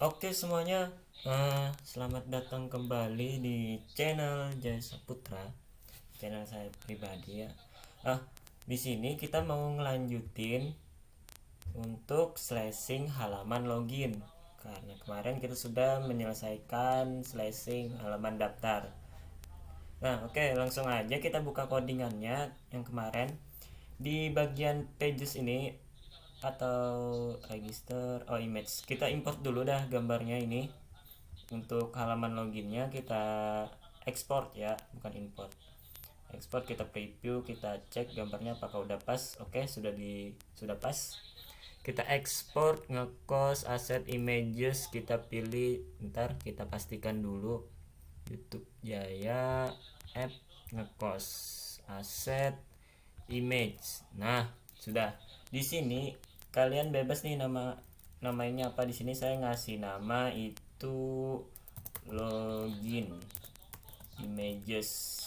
Oke semuanya, selamat datang kembali di channel Jaya Saputra, channel saya pribadi ya. Ah, di sini kita mau ngelanjutin untuk slashing halaman login. Karena kemarin kita sudah menyelesaikan slashing halaman daftar. Nah, oke, langsung aja kita buka codingannya yang kemarin. Di bagian pages ini atau register image, kita import dulu dah gambarnya ini. Untuk halaman loginnya kita export ya, bukan import. Export, kita preview, kita cek gambarnya apakah udah pas. Oke, sudah pas. Kita export, ngekos aset images, kita pilih, ntar kita pastikan dulu YouTube Jaya app, ngekos aset image. Nah, sudah. Di sini kalian bebas nih namanya apa. Di sini saya ngasih nama itu login images.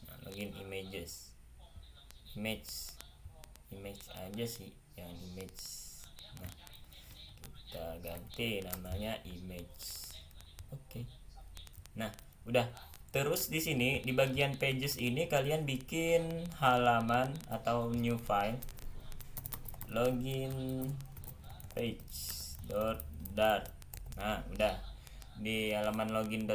Nah, login images, image aja sih yang image. Nah, kita ganti namanya image. Oke. Nah, udah. Terus di sini di bagian pages ini kalian bikin halaman atau new file, login page dot dart. Nah, udah. Di halaman login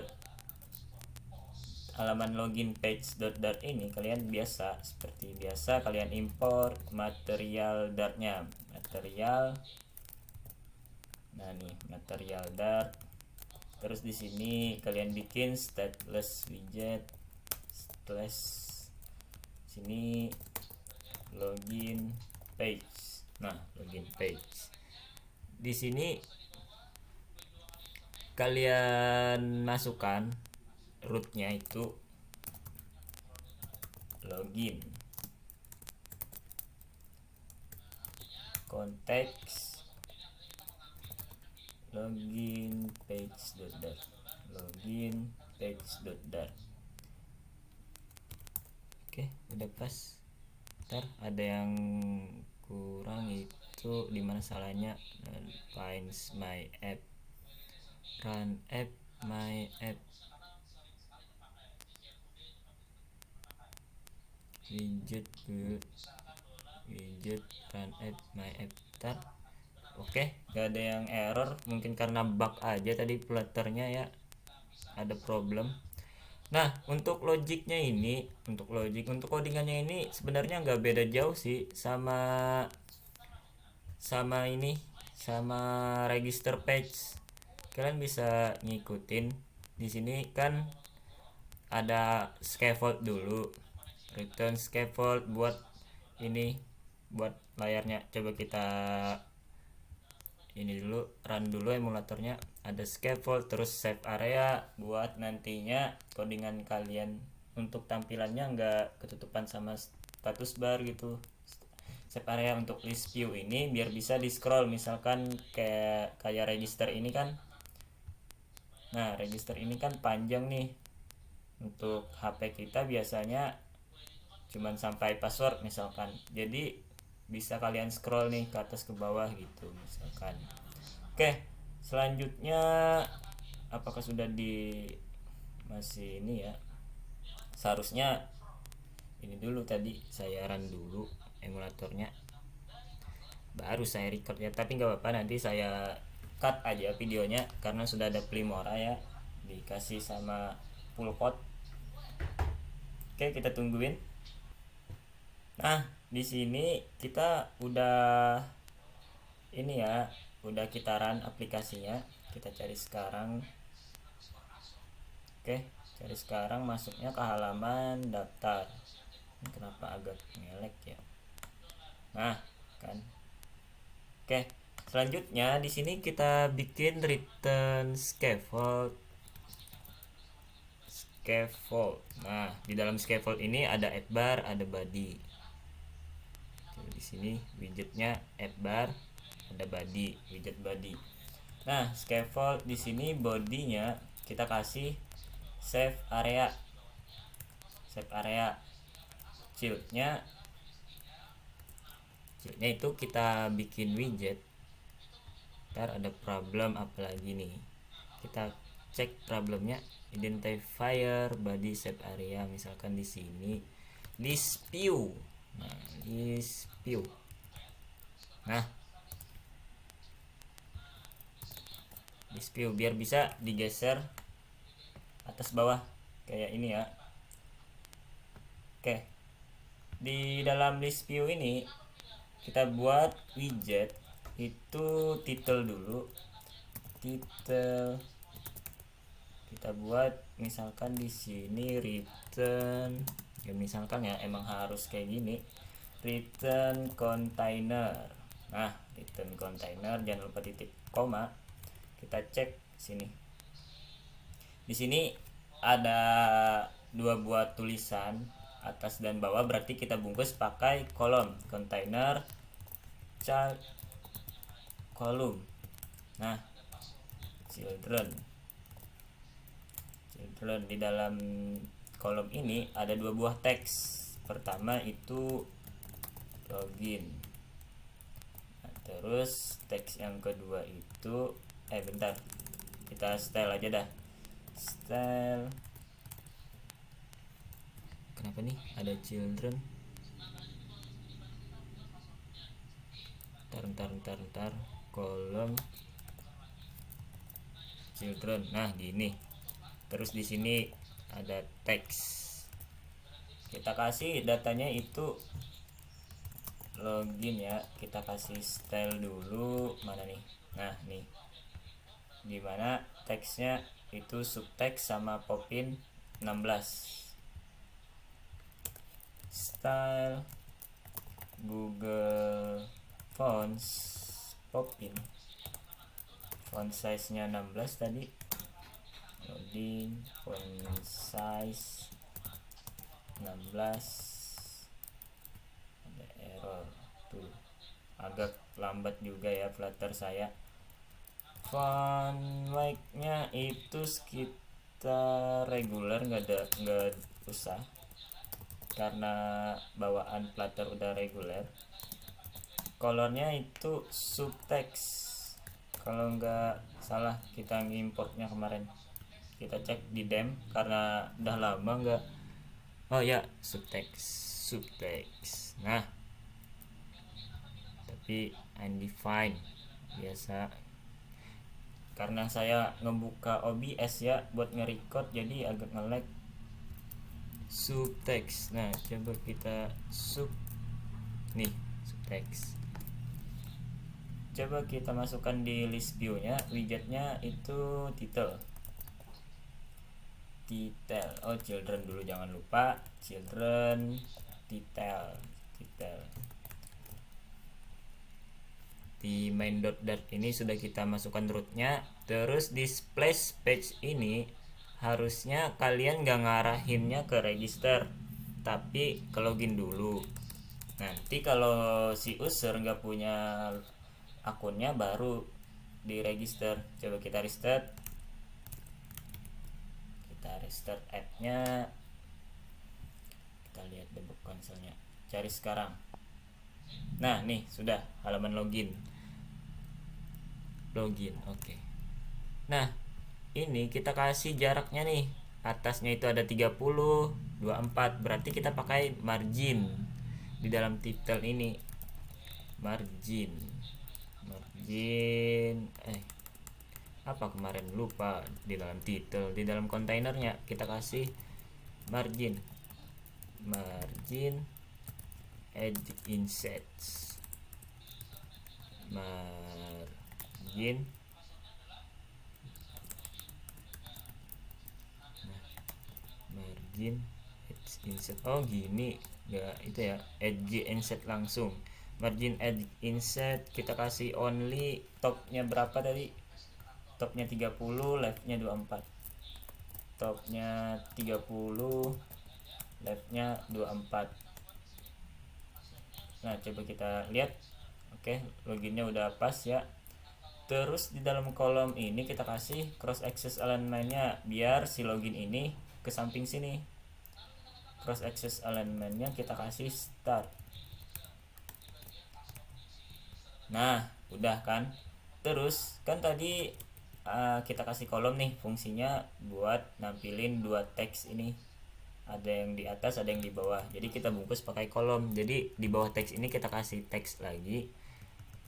page dot dart ini kalian biasa seperti biasa kalian import material dartnya, material. Nah, nih material dart. Terus di sini kalian bikin stateless widget slash sini login page. Nah, login page. Di sini kalian masukkan rootnya itu login, konteks login page dot dart, login page dot dart. Oke, udah pas. Ntar ada yang kurang, itu dimana salahnya. Finds my app, run app, my app, widget, widget, run app, my app. Ntar oke, gak ada yang error, mungkin karena bug aja tadi flutternya ya, ada problem. Nah, untuk logiknya ini, untuk codingannya ini sebenarnya nggak beda jauh sih sama sama ini, sama register page. Kalian bisa ngikutin. Di sini kan ada scaffold dulu, return scaffold buat ini, buat layarnya. Coba kita ini dulu, run dulu emulatornya. Ada scaffold, terus save area buat nantinya codingan kalian untuk tampilannya nggak ketutupan sama status bar gitu. Save area untuk list view ini biar bisa di scroll, misalkan kayak register ini kan. Nah, register ini kan panjang nih. Untuk HP kita biasanya cuman sampai password misalkan, jadi bisa kalian scroll nih ke atas ke bawah gitu misalkan. Oke, selanjutnya apakah sudah di masih ini ya, seharusnya ini dulu, tadi saya run dulu emulatornya baru saya record ya, tapi nggak apa-apa, nanti saya cut aja videonya karena sudah ada Primora ya, dikasih sama full code. Oke, kita tungguin. Nah, di sini kita udah ini ya, udah kita run aplikasinya. Kita cari sekarang. Oke, cari sekarang, masuknya ke halaman daftar. Ini kenapa agak ngelek ya? Nah, kan. Oke, selanjutnya di sini kita bikin return scaffold. Scaffold. Nah, di dalam scaffold ini ada add bar, ada body. Di sini widgetnya add bar, ada body, widget body. Nah, scaffold di sini bodinya kita kasih save area. Save area. Shieldnya itu kita bikin widget. Ntar ada problem apalagi nih, kita cek problemnya. Identifier body shape area, misalkan di sini list view. Nah, list view. Nah, list view biar bisa digeser atas bawah kayak ini ya. Oke, di dalam list view ini kita buat widget itu title dulu. Title kita buat misalkan di sini return ya, misalkan ya, emang harus kayak gini, return container. Nah, return container jangan lupa titik koma. Kita cek sini, di sini ada dua buah tulisan atas dan bawah, berarti kita bungkus pakai kolom container child column. Nah, children di dalam kolom ini ada dua buah teks. Pertama itu login. Nah, terus teks yang kedua itu bentar, kita style aja dah. Style, kenapa nih ada children? Ntar kolom children. Nah, gini. Terus di sini ada teks. Kita kasih datanya itu login ya. Kita kasih style dulu. Mana nih? Nah, nih. Dimana teksnya itu subtext sama popin 16. Style Google Fonts popin. Font size-nya 16 tadi. Loading font size 16. Ada error tuh, agak lambat juga ya Flutter saya. Font weight nya itu sekitar regular, nggak usah karena bawaan Flutter udah reguler. Colornya itu subtext kalau nggak salah, kita ngimportnya kemarin. Kita cek di dem karena udah lama nggak. Oh ya, subtext. Nah, tapi undefined biasa karena saya ngebuka OBS ya buat nge-record, jadi agak nge-lag. Subtext. Nah, coba kita nih subtext. Coba kita masukkan di list view nya, widgetnya itu title. Oh, children dulu, jangan lupa children title. Di main.dart ini sudah kita masukkan rootnya. Terus di splash page ini harusnya kalian gak ngarahinnya ke register, tapi ke login dulu. Nanti kalau si user nggak punya akunnya baru di register. Coba kita restart app-nya. Kita lihat debug konsolnya, cari sekarang. Nah, nih sudah halaman login. Oke. Nah, ini kita kasih jaraknya nih. Atasnya itu ada 30, 24, berarti kita pakai margin di dalam title ini. Margin apa kemarin lupa, di dalam title, di dalam kontainernya kita kasih margin edge insets, margin edge inset. Oh gini ya, itu ya, edge inset langsung. Margin edge inset kita kasih only topnya berapa tadi? Topnya 30, leftnya 24. Topnya 30, leftnya 24. Nah, coba kita lihat. Oke, loginnya udah pas ya. Terus di dalam kolom ini kita kasih cross access alignment-nya biar si login ini ke samping sini. Cross access alignment-nya kita kasih start. Nah, udah kan? Terus kan tadi kita kasih kolom nih, fungsinya buat nampilin dua teks ini, ada yang di atas ada yang di bawah, jadi kita bungkus pakai kolom. Jadi di bawah teks ini kita kasih teks lagi.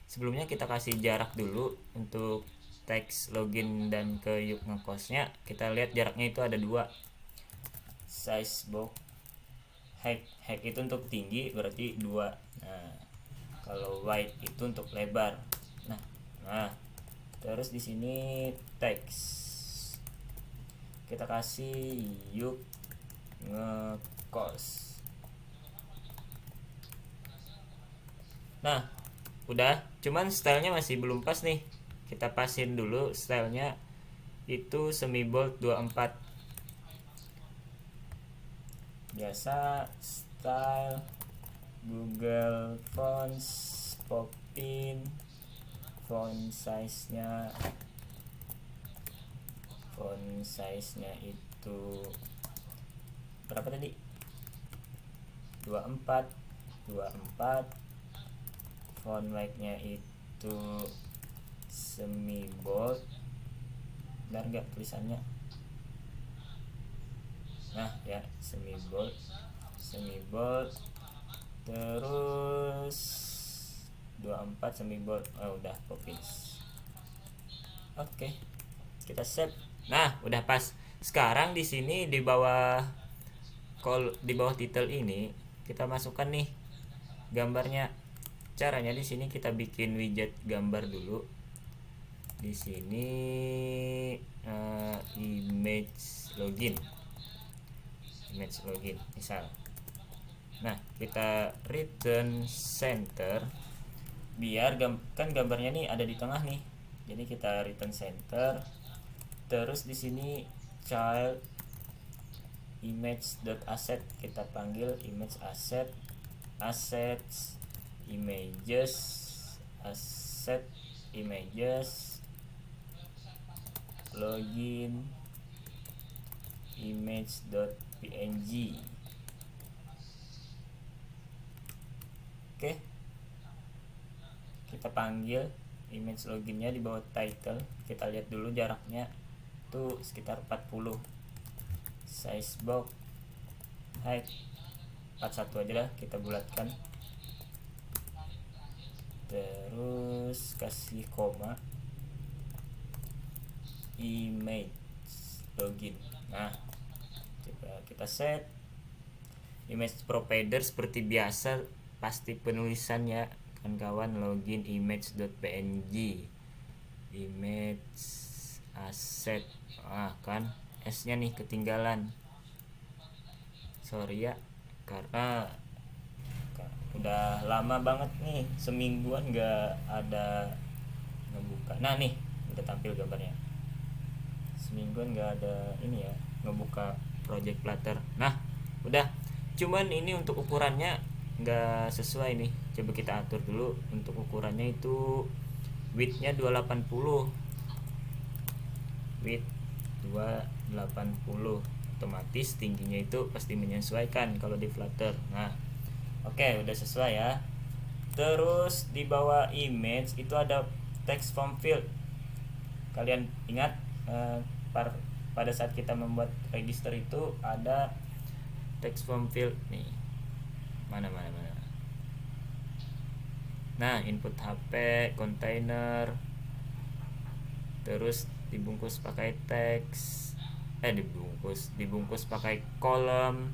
Sebelumnya kita kasih jarak dulu untuk teks login dan ke yuk ngekosnya. Kita lihat jaraknya itu ada 2. Size box height itu untuk tinggi berarti 2. Nah, kalau wide itu untuk lebar. Nah, terus di sini teks kita kasih yuk ngekos. Nah, udah, cuman stylenya masih belum pas nih. Kita pasin dulu stylenya itu semi bold 24. Biasa style Google Fonts Popin, font size-nya itu berapa tadi? 24. Font weight-nya itu semi bold. Benar gak tulisannya? Nah ya, semi bold. Terus 24 semi bold. Udah popis. Oke, kita save. Nah, udah pas. Sekarang di sini di bawah title ini kita masukkan nih gambarnya. Caranya di sini kita bikin widget gambar dulu. Di sini image login misal. Nah, kita return center biar kan gambarnya nih ada di tengah nih. Jadi kita return center. Terus di sini child image.asset, kita panggil image asset, assets, images, asset, images, login, image.png. Oke, kita panggil image loginnya di bawah title. Kita lihat dulu jaraknya tuh sekitar 40. Size box height 41 aja lah, kita bulatkan. Terus kasih koma, image login. Nah, kita set image provider seperti biasa, pasti penulisannya kawan-kawan, login image.png, image asset. Kan S nya nih ketinggalan, sorry ya, karena udah lama banget nih, semingguan gak ada ngebuka. Nah nih udah tampil gambarnya, semingguan gak ada ini ya, ngebuka project Flutter. Nah udah, cuman ini untuk ukurannya nggak sesuai nih. Coba kita atur dulu. Untuk ukurannya itu widthnya 280, width 280, otomatis tingginya itu pasti menyesuaikan kalau di Flutter. Nah oke, udah sesuai ya. Terus di bawah image itu ada text form field. Kalian ingat pada saat kita membuat register itu ada text form field nih. Mana. Nah, input HP, container, terus dibungkus pakai teks, dibungkus pakai kolom,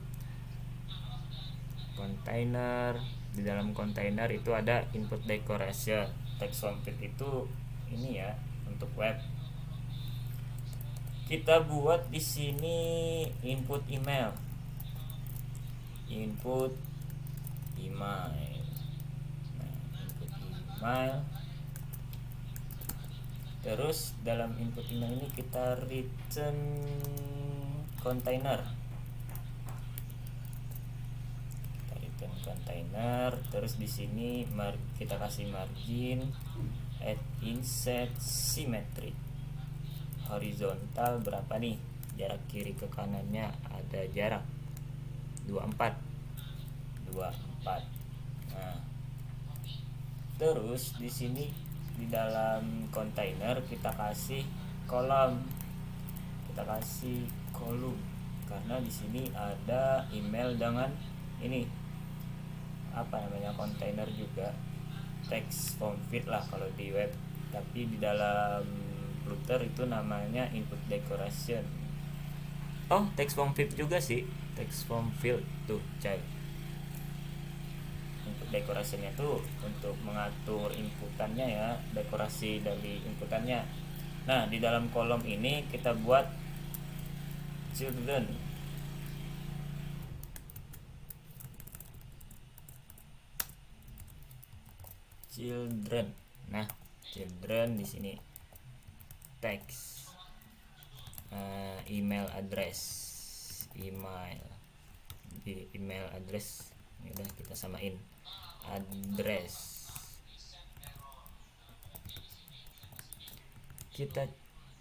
container. Di dalam container itu ada input decoration. Text form field itu ini ya, untuk web. Kita buat di sini input email. Nah, input email. Terus dalam input email ini kita return container. Terus di sini kita kasih margin, add inset, symmetry. Horizontal berapa nih? Jarak kiri ke kanannya ada jarak 24. Nah, terus di sini di dalam kontainer kita kasih kolom, karena di sini ada email dengan ini apa namanya kontainer juga, text form field lah kalau di web, tapi di dalam Flutter itu namanya input decoration. Oh, text form field juga sih, text form field tuh cek. Input decorationnya tuh untuk mengatur inputannya ya, dekorasi dari inputannya. Nah, di dalam kolom ini kita buat children. Nah, children di sini text email address, email address ini udah kita samain address. Kita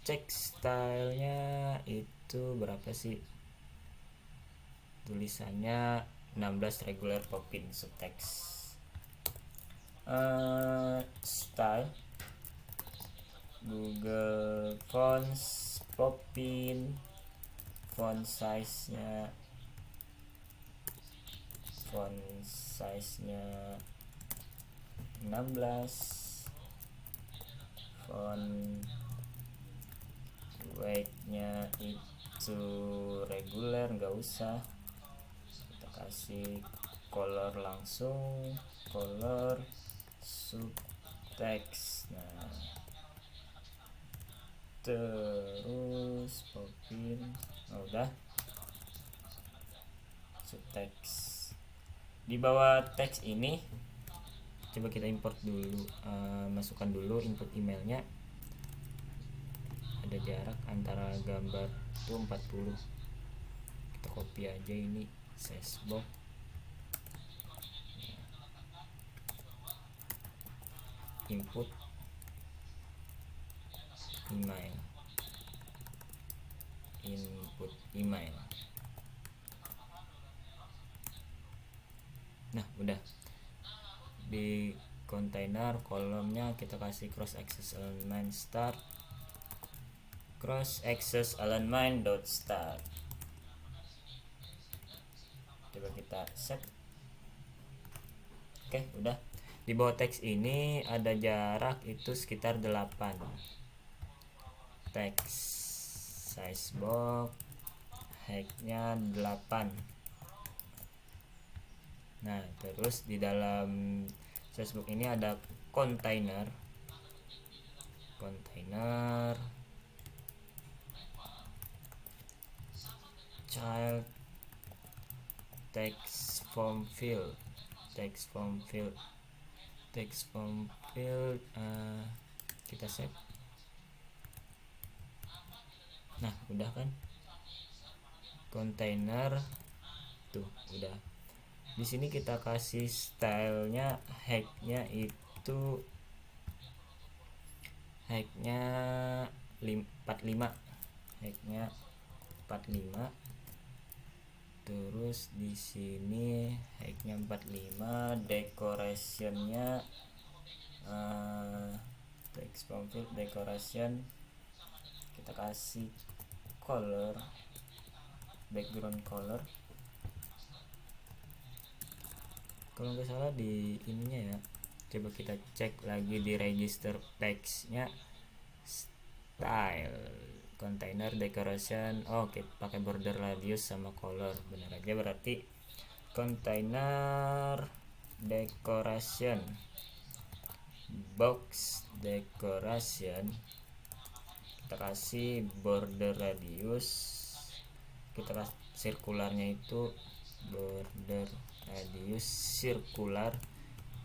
cek stylenya itu berapa sih, tulisannya 16 regular Poppin subtext. Style Google Fonts Poppin, font size nya 16, font weight nya itu regular, nggak usah, kita kasih color langsung, color subtext. Nah, terus Poppin udah subtext. Di bawah teks ini coba kita import dulu, masukkan dulu input emailnya, ada jarak antara gambar itu 40, kita copy aja ini size box. Input email. Nah, udah. Di kontainer kolomnya kita kasih cross access alignment start, cross access alignment dot start. Coba kita set. Oke, udah. Di bawah teks ini ada jarak itu sekitar 8. Teks size box height-nya 8. Nah, terus di dalam size box ini ada kontainer child text form field, kita save. Nah, udah kan kontainer tuh udah. Di sini kita kasih stylenya, height-nya 45, height-nya 45. Terus di sini height-nya 45, decoration-nya text form field decoration kita kasih color, background color. Kalau nggak salah di ininya ya, coba kita cek lagi di register text-nya, style container decoration. Oke, pakai border radius sama color, benar aja. Berarti container decoration box decoration kita kasih border radius, kita kasih sirkularnya itu border radius sirkular,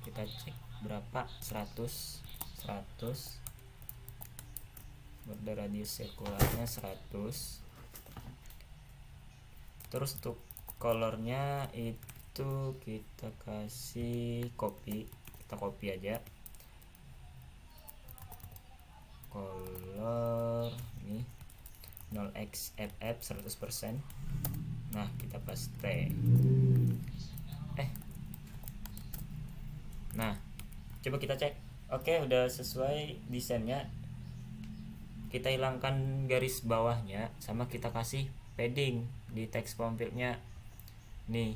kita cek berapa, 100 border radius sirkularnya 100. Terus untuk colornya itu kita kasih kita copy aja color ini 0xff 100%. Nah, kita paste. Nah, coba kita cek Oke, udah sesuai desainnya. Kita hilangkan garis bawahnya sama kita kasih padding di text form fieldnya nih,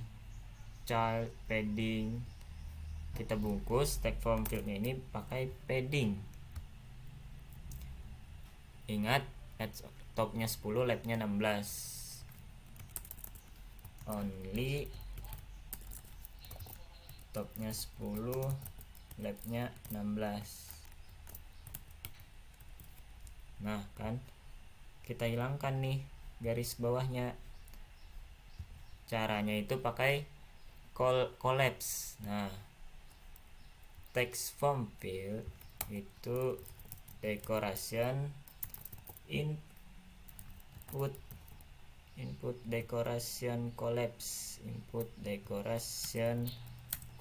child padding. Kita bungkus text form fieldnya ini pakai padding. Ingat, topnya 10, labnya 16. Only topnya 10, labnya 16. Nah kan, kita hilangkan nih garis bawahnya. Caranya itu pakai collapse. Nah, text form field itu decoration input decoration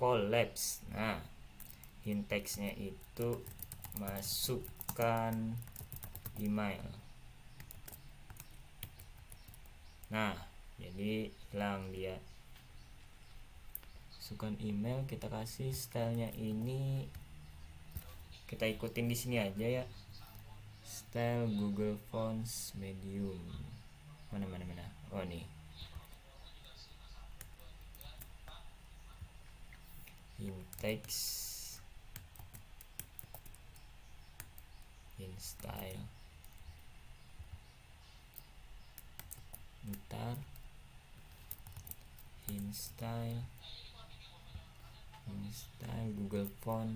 collapse. Nah, intextnya itu masukkan email. Nah, jadi hilang dia. Masukkan email, kita kasih stylenya ini, kita ikutin di sini aja ya. Style Google Fonts Medium. Mana. Oh nih. In style. Ntar in style Google Font.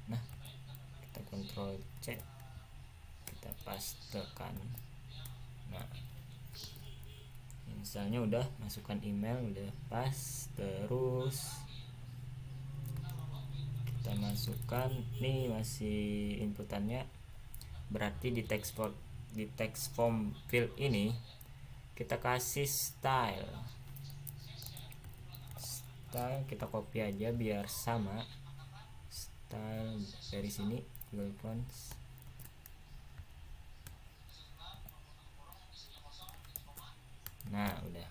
Nah, kita Ctrl C, kita pastekan. Nah, misalnya udah masukkan email, udah pas. Terus kita masukkan nih, masih inputannya, berarti di text form field ini kita kasih style. Kita copy aja biar sama. Style dari sini Google Fonts. Nah, udah.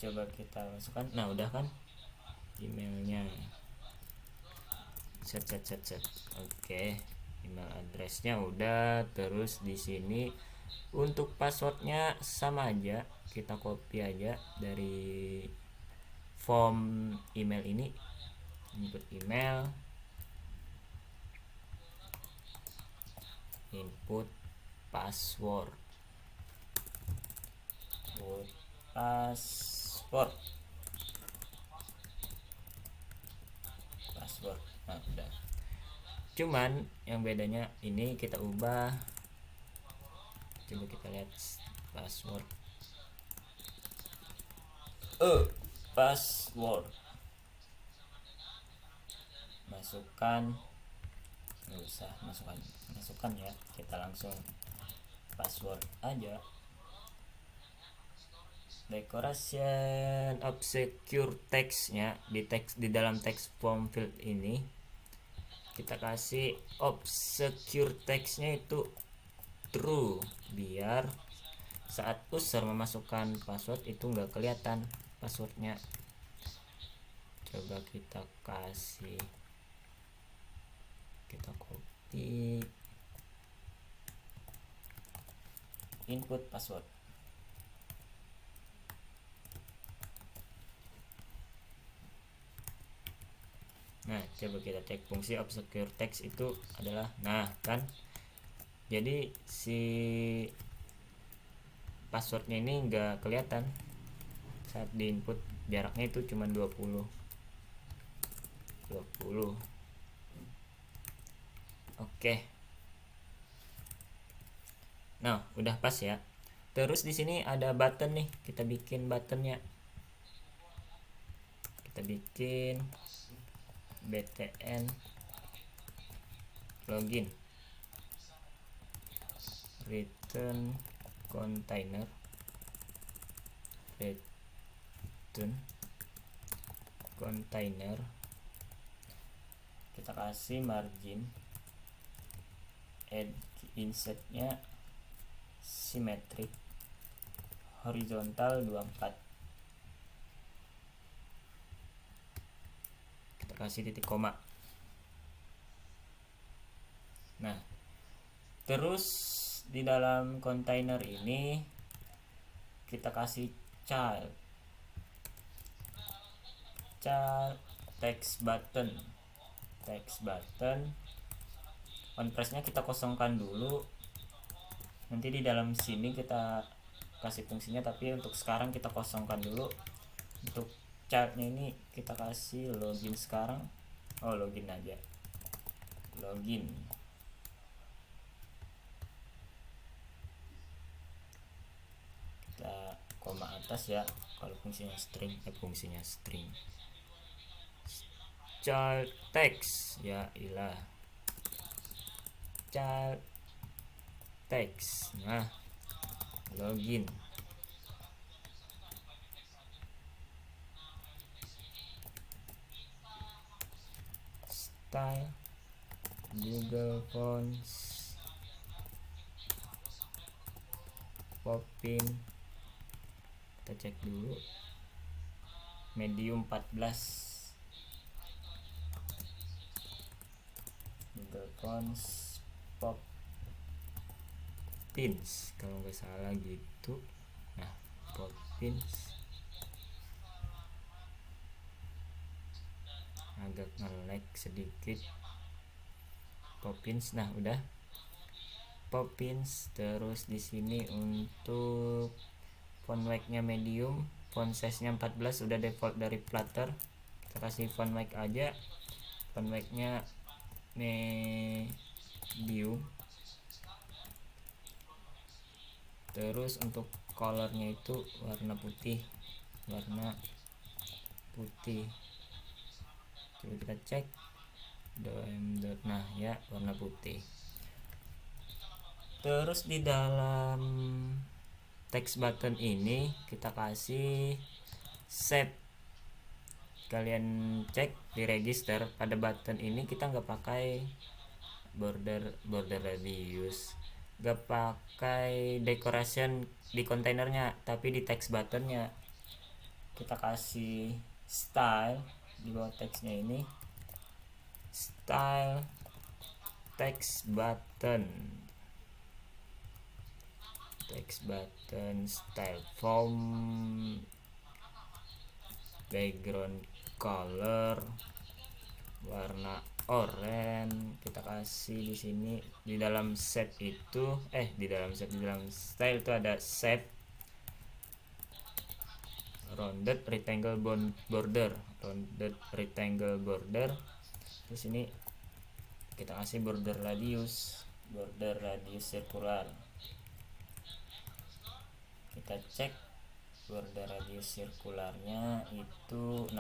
Coba kita masukkan. Nah, udah kan emailnya. Set. Oke. Email addressnya udah. Terus di sini untuk passwordnya sama aja, kita copy aja dari form email ini. Input email, input password. Nah, udah. Cuman yang bedanya ini kita ubah. Coba kita lihat password. Password. Masukkan. Nggak usah masukkan ya. Kita langsung password aja. Decoration of secure textnya di dalam text form field ini kita kasih of secure textnya itu true, biar saat user memasukkan password itu nggak kelihatan passwordnya. Coba kita kasih, kita copy input password. Nah, coba kita cek fungsi of secure text itu adalah, nah kan, jadi si passwordnya ini nggak kelihatan saat di input. Jaraknya itu cuma 20. Oke. Nah, udah pas ya. Terus di sini ada button nih, kita bikin buttonnya. Kita bikin btn login return container kita kasih margin insetnya symmetric horizontal 24. kita kasih titik koma. Nah, terus di dalam kontainer ini kita kasih child text button. On press-nya kita kosongkan dulu. Nanti di dalam sini kita kasih fungsinya, tapi untuk sekarang kita kosongkan dulu. Untuk childnya ini kita kasih login sekarang. Login aja. Login. Kita koma atas ya kalau fungsinya string. Child text, ya ilah, child text. Nah, login. Style Google Fonts Popin, kita cek dulu, medium 14. Google Fonts Popins kalau nggak salah gitu. Nah, Popins agak nge-lag sedikit. Popins, nah udah Popins. Terus di sini untuk font weight-nya medium, font size-nya 14, udah default dari Flutter. Kita kasih font weight aja, font weight-nya medium. Terus untuk colornya itu warna putih. Coba kita cek. Nah ya, warna putih. Terus di dalam text button ini kita kasih save. Kalian cek di register, pada button ini kita nggak pakai border radius, nggak pakai decoration di kontainernya, tapi di text buttonnya kita kasih style. Di bawah teksnya ini style text button style font, background color warna oranye. Kita kasih di sini di dalam set itu di dalam style itu ada shape rounded rectangle border. Terus ini kita kasih border radius sirkular. Kita cek border radius sirkularnya itu 66.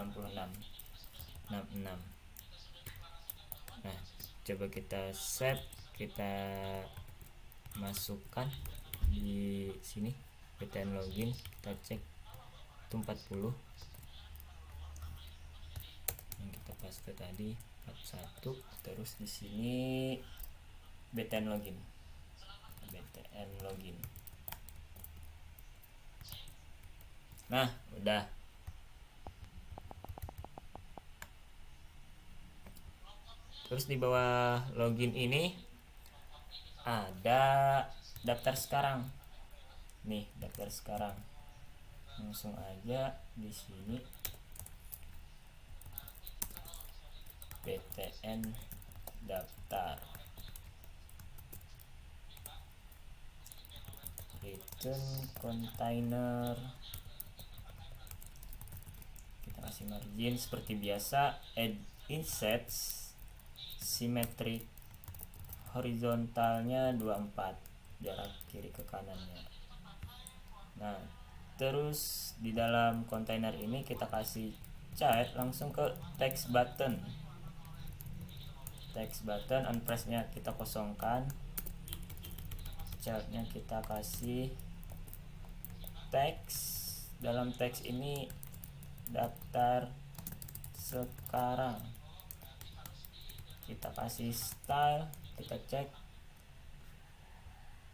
Nah, coba kita save, kita masukkan di sini btn login, kita cek itu 40 yang kita paste tadi 41. Terus di sini btn login. Nah, udah. Terus di bawah login ini ada daftar sekarang. Nih, daftar sekarang. Langsung aja di sini btn daftar. Return container. Kita kasih margin seperti biasa, add insets symmetric, horizontalnya 24, jarak kiri ke kanannya. Nah, terus di dalam kontainer ini kita kasih child langsung ke text button. On press-nya kita kosongkan, childnya kita kasih teks. Dalam teks ini daftar sekarang, kita kasih style, kita cek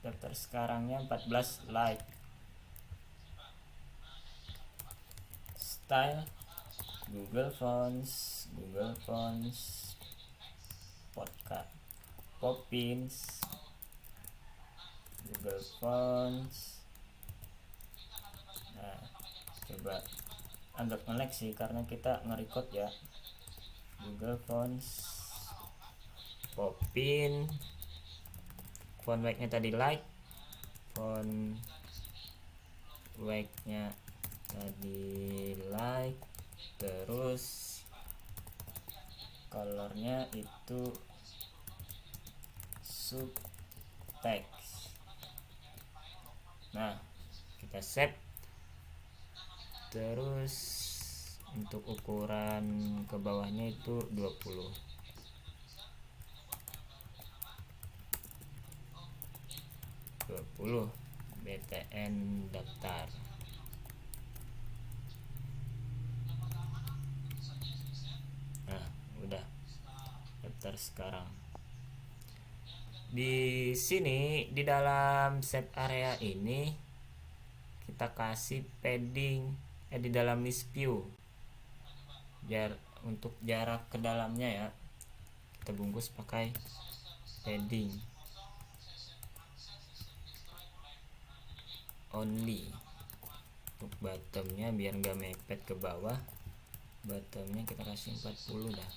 daftar sekarangnya 14 like. Style Google Fonts, podcast, Poppins, Google Fonts. Nah, coba anggap nge-lag sih karena kita nge-record ya. Google Fonts, Poppin, font weight-nya tadi like, font weight-nya tadi like, terus colornya itu subtext. Nah, kita save. Terus untuk ukuran ke bawahnya itu 20 BTN daftar. Nah, udah daftar sekarang. Di sini di dalam set area ini kita kasih padding di dalam list view. Untuk jarak ke dalamnya ya, kita bungkus pakai padding only. Untuk bottomnya biar nggak mepet ke bawah, bottomnya kita kasih 40 dah.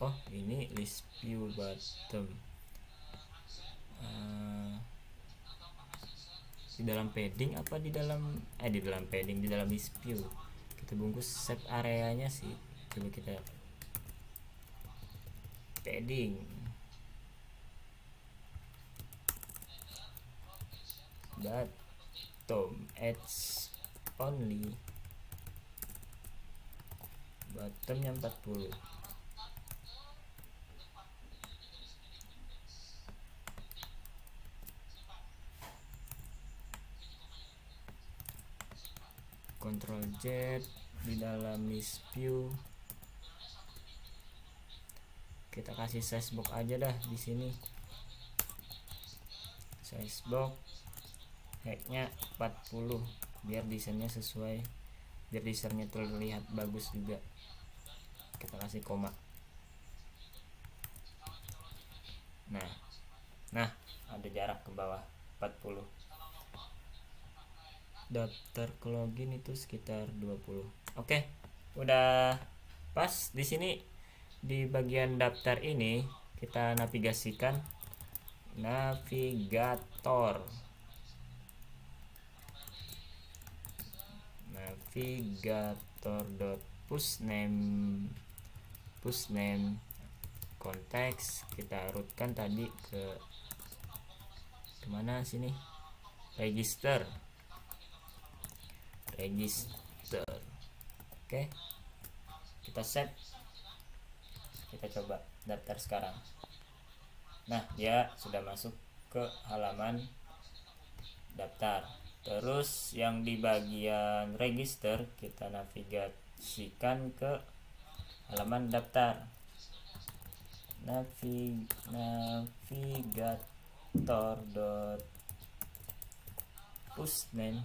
Oh, ini list view bottom. Di dalam padding apa di dalam padding, di dalam list view kita bungkus set areanya sih. Coba kita padding bottom edge only, bottomnya 40. Ctrl Z di dalam list view kita kasih size box aja dah di sini. Size box height-nya 40 biar desainnya sesuai, biar desainnya terlihat bagus juga. Kita kasih koma. Nah, ada jarak ke bawah 40. Daftar ke login itu sekitar 20. Oke, udah pas. Di sini di bagian daftar ini kita navigasikan navigator pushname konteks. Kita rootkan tadi ke kemana sini, register. Oke, kita save, kita coba daftar sekarang. Nah, dia sudah masuk ke halaman daftar. Terus yang di bagian register kita navigasikan ke halaman daftar. Navigator.pushname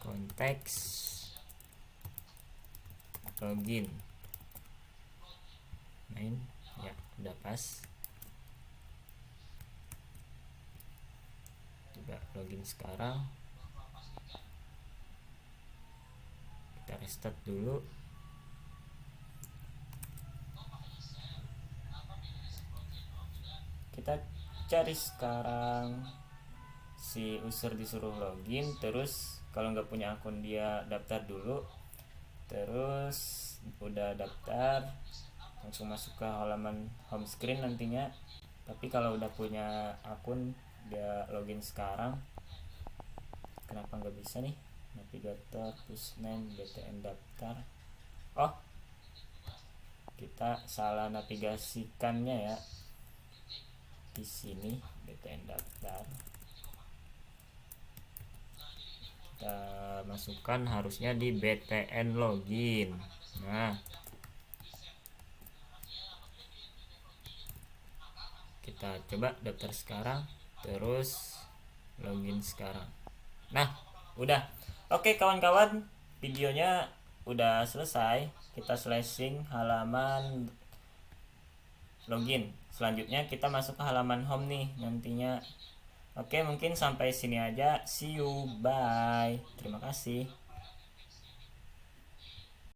konteks login main ya, udah pas. Coba login sekarang, kita restart dulu. Kita cari sekarang si user disuruh login, terus kalau nggak punya akun dia daftar dulu, terus udah daftar langsung masuk ke halaman home screen nantinya. Tapi kalau udah punya akun dia login sekarang, kenapa nggak bisa nih? Navigator pushname BTN daftar. Oh, kita salah navigasikannya ya. Di sini BTN daftar kita masukkan harusnya di BTN login. Nah, kita coba daftar sekarang, terus login sekarang. Nah, Udah. Oke kawan-kawan, videonya udah selesai. Kita slashing halaman login. Selanjutnya kita masuk ke halaman home nih nantinya. Oke, mungkin sampai sini aja. See you, bye. Terima kasih.